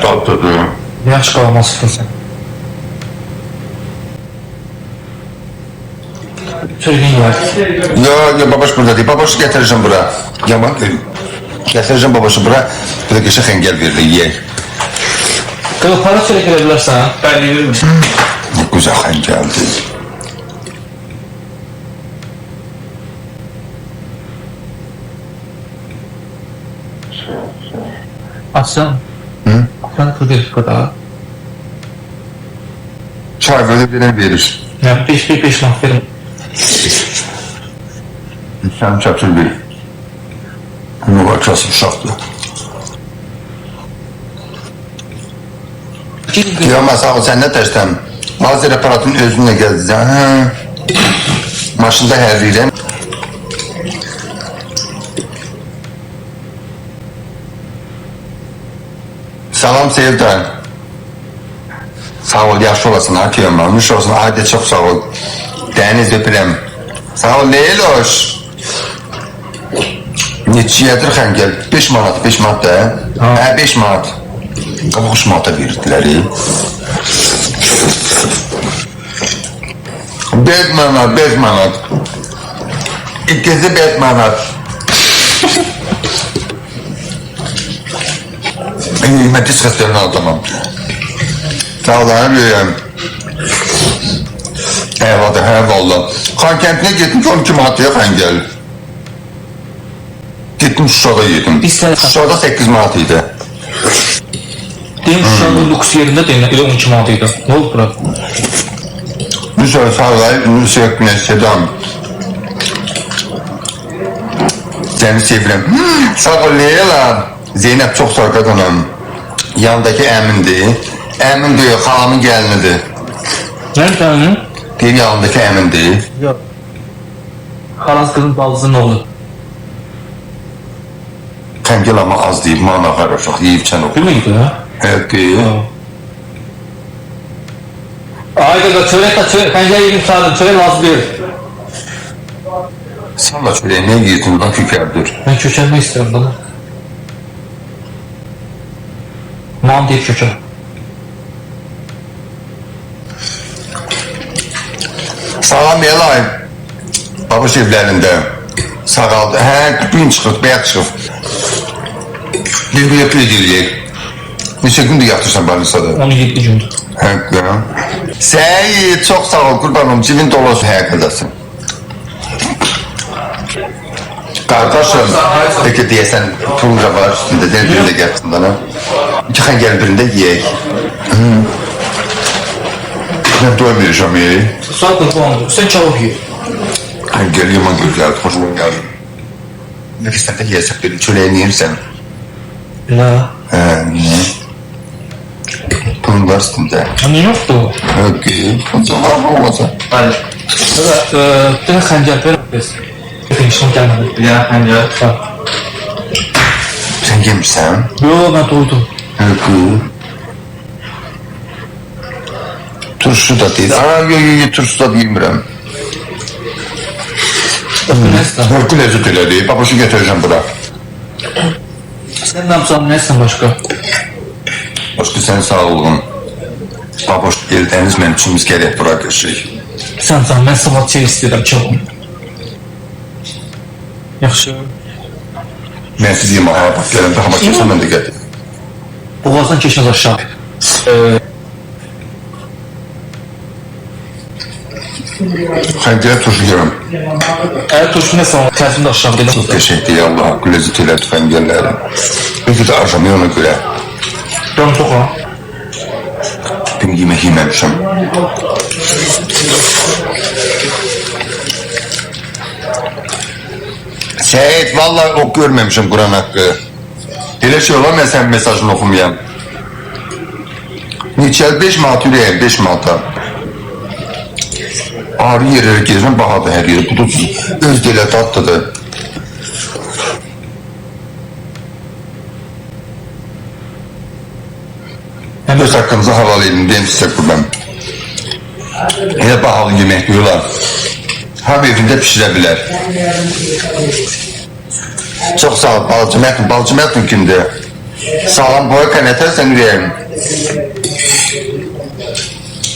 Tatlıdır. Yaxşı qalmasıdır sən. Söyleyin var. Yo, babaş burada değil. Babaşı getireceğim bura. Yaman getireceğim babaşı bura. Bir de geçe xəngəl verir, yiyək. Qıl para söylə bilərsən. Ben de yürürüm. Ne güzel xəngəldir. Açsan. Hı? Açsan kırdır kadar. Çay böyle birine verir. Yani 5 manat verin. Sen çatır bir. Bunu var kasım uşaqdır. Yo, sağ ol, sen ne təşdən? Lazer aparatın özünlə gəzəcəm. Maşında hərləyirəm. Salam Sevdan. Sağ ol, yaxşı olasın, Hakim. Almış olsun, Adi çox sağ ol. Dəniz öpürəm. Sağ ol, Leyloş. Neçiyədir xəngəl? 5 manat, 5 manat da. Hə, 5 manat. Qabaq 3 manata verirdilər. 5 manat, 5 manat. İkisi 5 manat. Ben pis xəstələrini adamam. Sağ ol, həm eyvallah, hə valla. Xan kəndinə getmiş 12 manat ya xəngəl. Gittim Şuşada yedim. Şuşada 8 manat idi. Deyim Şuşanın lüks yerində deyim, elə 12 manat idi. Ne oldu bura? Bir sonra sağlayıp, Nusret Güneş Sedan. Seni sevirəm. Sağ ol, Leyla. Zeynep çok sağ qadınım. Yandaki Əmindir. Əmin diyor, xalamın gəlinidir. Nerede tanrım? Deyir, yanındaki Əmindir. Yok. Xalas kızın balısının oğlu. Xəngəl ama az deyib, mana xarışıq, yiyib çən oxu. Bilmiydi ha? Evet deyir. Ayda da çörek de çörek. Pencere yedim sağdım. Çörek lazım değil. Salla çöreği, ne yiyorsun lan kükərdir? Ben köçelmek istiyorum bana. Man deyip köçel. Salam Elay. Babuş evlərində. Sağaldı. Hə, gün çıxıb, bəyət çıxıb. Bir öpü edirik. Neçə gündür yatırsan Banisada? 17 gündür. Hə, Səyid, çox sağ ol, qurbanım. Cibin dolusu həqiqədəsin. Qardaşım, peki deyəsən, pulca var üstündə, deyən birində gəlsin bana. İki xəngəl birində yiyək. Mən doymayacağım yeyi. Zaten bu anda. Sen çabuk ye. Xəngəl yaman gözəldir, xoşuma gəldi. Ne ki, sən də yiyəsək dedim, çöləyin yiyirsən. Ne? Hə, niyə? Pulun var üstündə. Hani yoktu. Okey, o zaman olmasa. Hadi. Bir de xəncər ver. Finişim gelmedi. Bir tane pencere. Bak. Sən yemişsən? Yo ben doydum. Okey. Turşu da deyil. Yo, turşu da yemirəm. Neyse. Hörkü lezzet elədi. Babası getireceğim bura. Sen ne yapsan neysen başka? Başka sen sağ olun. Baboş geldiniz, mənim üçün biz gələk bura geçək. Sen ben sabah çay istedim çabuk. Yaxşı. Mən siz yiyəm, aha, bak gələndə hava kesən, mən də gətir. Boğazdan keçmez aşağı. Xəncərə turşu yiyəm. Eğer turşu neyse ama tersinde aşağı dedim. Çox qəşəngdir, Allah haqqı lezzet elədi xəncərləri. Bir də arşamı ona görə. Ben çok ha. Dün yemək yeməmişəm. Səyid, vallahi o görməmişəm Quran haqqı. Elə şey olar, mən sənin mesajını oxumayam. Neçəl 5 manat ürəyəm, 5 manata. Ağrı yerlərə gezirəm, bahadır hər yeri, budursuz. Öz delə dadlıdır. Öz haqqınızı halal edin, deyim sizə qurban. Elə bahalı yemək diyorlar. Ham evində pişirə bilər. Çox sağ ol, balcı Mətun kimdir? Salam boya kanətərsən ürəyim.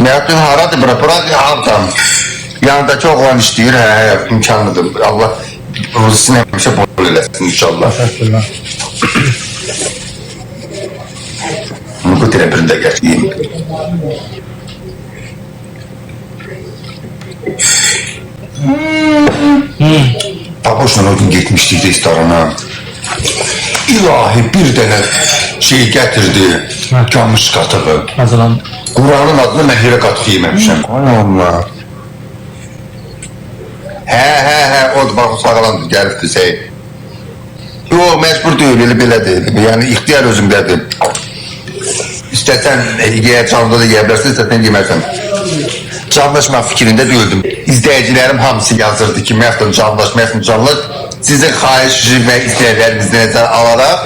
Məhəddin haradır bura? Bura hardan? Yanındakı oğlan işləyir, imkanlıdır. Allah ruzisini həmişə bol eləsin inşallah. Təşəkkürlər. Bu tərəfində gətireyim. Baboşla o gün getmişdik restorana. İlahi bir dənə şey gətirdi, qamış qatığı. Hazırlan. Quranın adını mən yerə qatıq yeməmişəm. Ay Allah. Hə, o da bax sağlandı, gəlibdir şey. Yox, məcbur deyil, elə belə deyil. Yəni, ixtiyar özümdədir. İstəsən, canlıda da yeyə bilərsən, istəsən yeməsən. Canlaşmaq fikrində deyildim. İzləyicilərim hamısı yazırdı ki, məftun canlaş. Sizin xahiş və istəyərlərinizi nəzər alaraq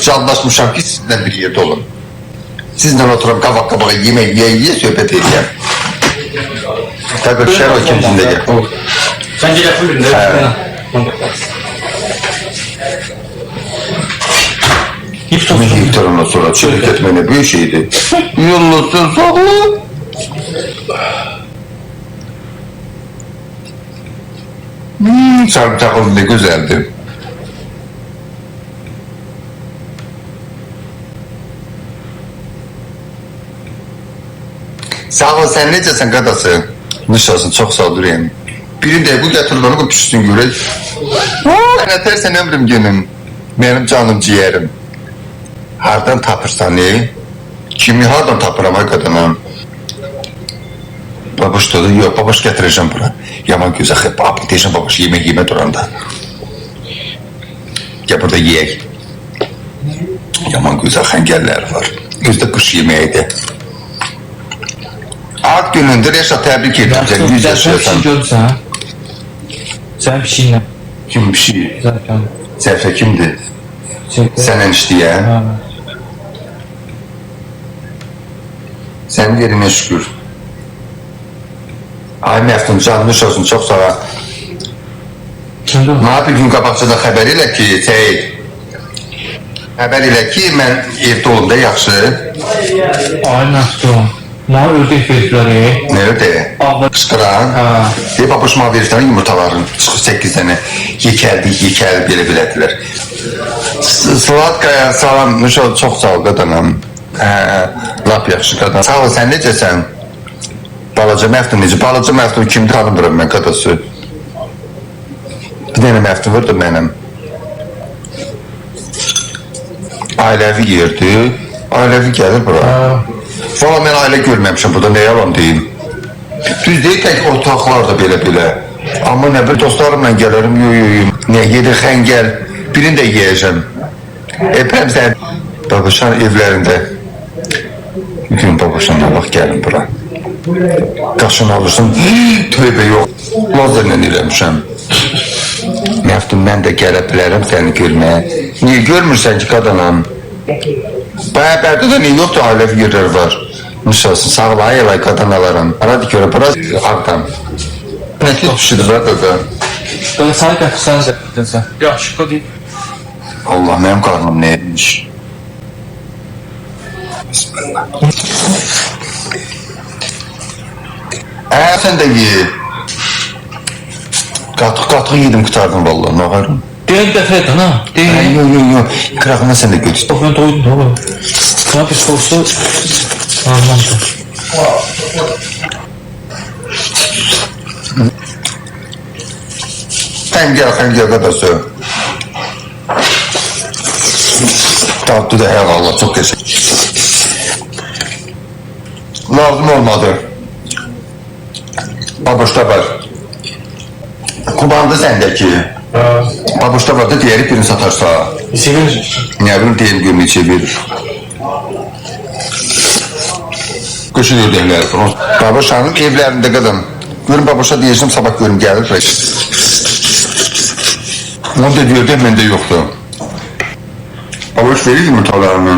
canlaşmışam ki, sizlə bir yerdə olun. Sizlə oturam, qabaq-qabağa yemək yeyə söhbət edəyəm. Təbii, şər o ikincində gəl. Sen gel yapın birinde. Bunu yiyikler ondan sonra çelik etmene bir şeydi. Yollasın sağlı. Sarımsaklı ne güzeldi. Sağ ol, sen necəsən qadası? Nişasın, çox sağ ol ürəyim. Birində bu gətirir onu bu püstün görək. Ənətərsən ömrüm günüm, mənim canım ciyərim. Hardan tapırsan Kimi hardan tapıram ay qadınım? Babuş dedi, yox babuş gətirəcəm bura. Yaman gözə xəb, abı deyəcəm babuş yemək yemə duranda. Ya burada yeyək. Yaman gözə xəngəllər var. Özdə qış yeməyidir. Ad günündür, Reşat təbrik edirəm səni, 100 yaşıyorsan. Görürsən, sən pişiyinlə. Kim pişiyi? Zərfən. Zərfə kimdir? Səndən işləyən? Sənin yerinə şükür. Ay məftun, canmış olsun, çox sağ. Mənə bir gün qabaqçada xəbər elə ki, xəbər elə ki, mən evdə olum da yaxşı. Ay məftun. Mənə ördək verdilər. Nə ördək? Qışqıran. Deyib, babuşma verirsən yumurtaların, çıxır 8 dənə. Yekəldi, belə-belədilər. Sladkaya salam, çox sağ ol qadanım. Lap yaxşı qadan. Sağ ol, sən necəsən? Balaca məftun necə? Balaca məftun kim tanımıram mən qadası? Bir dənə məftun var da mənim. Ailəvi yerdir. Ailəvi gəlir bura. Valla mən ailə görməmişəm burada, nə yalan deyim. Düz deyil, tək otaqlar da belə-belə. Amma nə bir dostlarımla gələrim, nə yedir xəngəl, birini də yiyəcəm. Epəm sən babuşan evlərində. Bir gün babuşanla bax gəlin bura. Qaşını alırsın, tövbə yox, lazerlə eləmişəm. Məftun, mən də gələ bilərəm səni görməyə. Niyə görmürsən ki, qadanam? Bərdə də niyə yoxdur, ailəvi yerlər var. Nişasın, sağlayı elay qadanalarım. Aradı görə, biraz ağdam. Nətli düşüdür, da. Böyle sana gətirsən zərfədinsən. Yaxşı, deyim. Allah, mənim qarnım nə etmiş? Bismillah. Sən də ye. Qatıq yedim, qutardım vallahi, nə varım? Deyək dəfə edin, ha? Deyək. Yox, qırağına sən də götür. Yox, mən doydum, da olur. Sana bir sorusu anlamdır. Xəngəl qadası. Tatlı da hər Allah, çox qəşək. Lazım olmadı. Baboşda var. Kubandı səndəki. Baboşda var da deyərik birini satarsa. Sevilir. Nə bilim deyim görmək için verir. Qışın ödəkləri falan. Baboşanın evlərində qadın. Görün baboşa deyəcəm, sabah görüm gəlir. Onu da deyirdim, məndə yoxdur. Baboş verir yumurtalarını.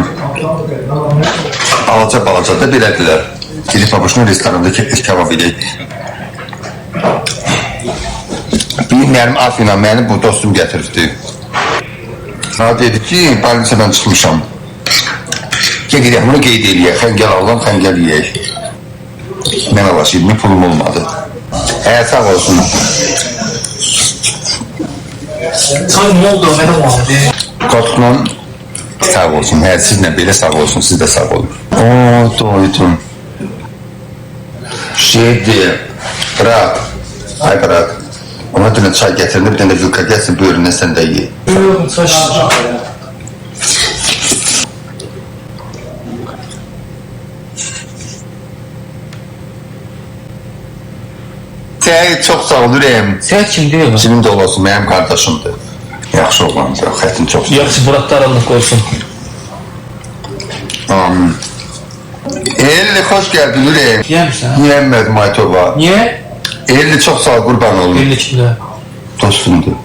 Balaca da belədilər. Gelip baboşun restorandaki kebab edək. Bir mənim Afina, mənim bu dostum gətirdi. Sana dedi ki, balnisadan çıxmışam. birlikdə gedək, bunu qeyd eləyək. Xəngəl alalım, xəngəl yeyək. Mən alaşıyım, pulum olmadı. Sağ olsun. Çay nə oldu? Mənə vardı. Qatlan sağ olsun. Sizlə belə sağ olsun, siz də sağ olun. Doydum. Şeydi, bırak. Ay bırak. Ona dünə çay gətirdi, bir dənə vilka gəlsin, buyurun, sən də ye. Çay şişir. Səhət çox sağ ol, ürəyim. Səhət kimdir? Kimin də olasın, mənim qardaşımdır. Yaxşı oğlandır, xətin çox sağ ol. Yaxşı, Murat da aranlıq olsun. Amin. Elli, xoş gəldin, ürəyim. Yiyəmirsən? Yiyəmmədim, Aytova. Niyə? Elli çox sağ ol, qurban olun. Elli kimdə? Dostumdur.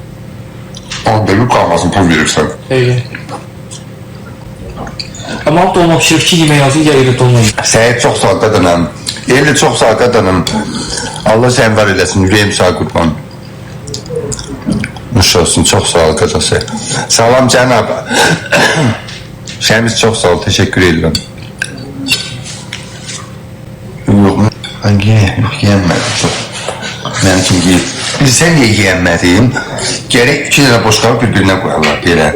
Onun da bir qalmasın, pul verirsən. Eyli. Amma dolma pişirir ki, yemək yazır, ya elə dolma yiyir. Səhət çox sağ ol, qadınım. Elli çox sağ ol, qadınım. Allah sən var eləsin, ürəyim sağ qurban. Nuş olsun, çox sağ ol, qacası. Salam, cənab. Şəmiz çox sağ ol, teşekkür edirəm. Yox, mən yiyənmədim çox. Mənim kimi yiyib. Bilsən niyə yiyənmədim? Gərək 2 dənə boş qalıb bir-birinə qoyarlar, belə.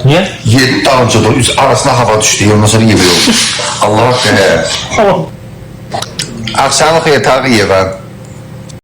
Niyə? Yedim dalınca da arasına hava düşdü, ondan sonra yemək oldu. Allah qədər. Akşamı xeyir, Tağı Yevan.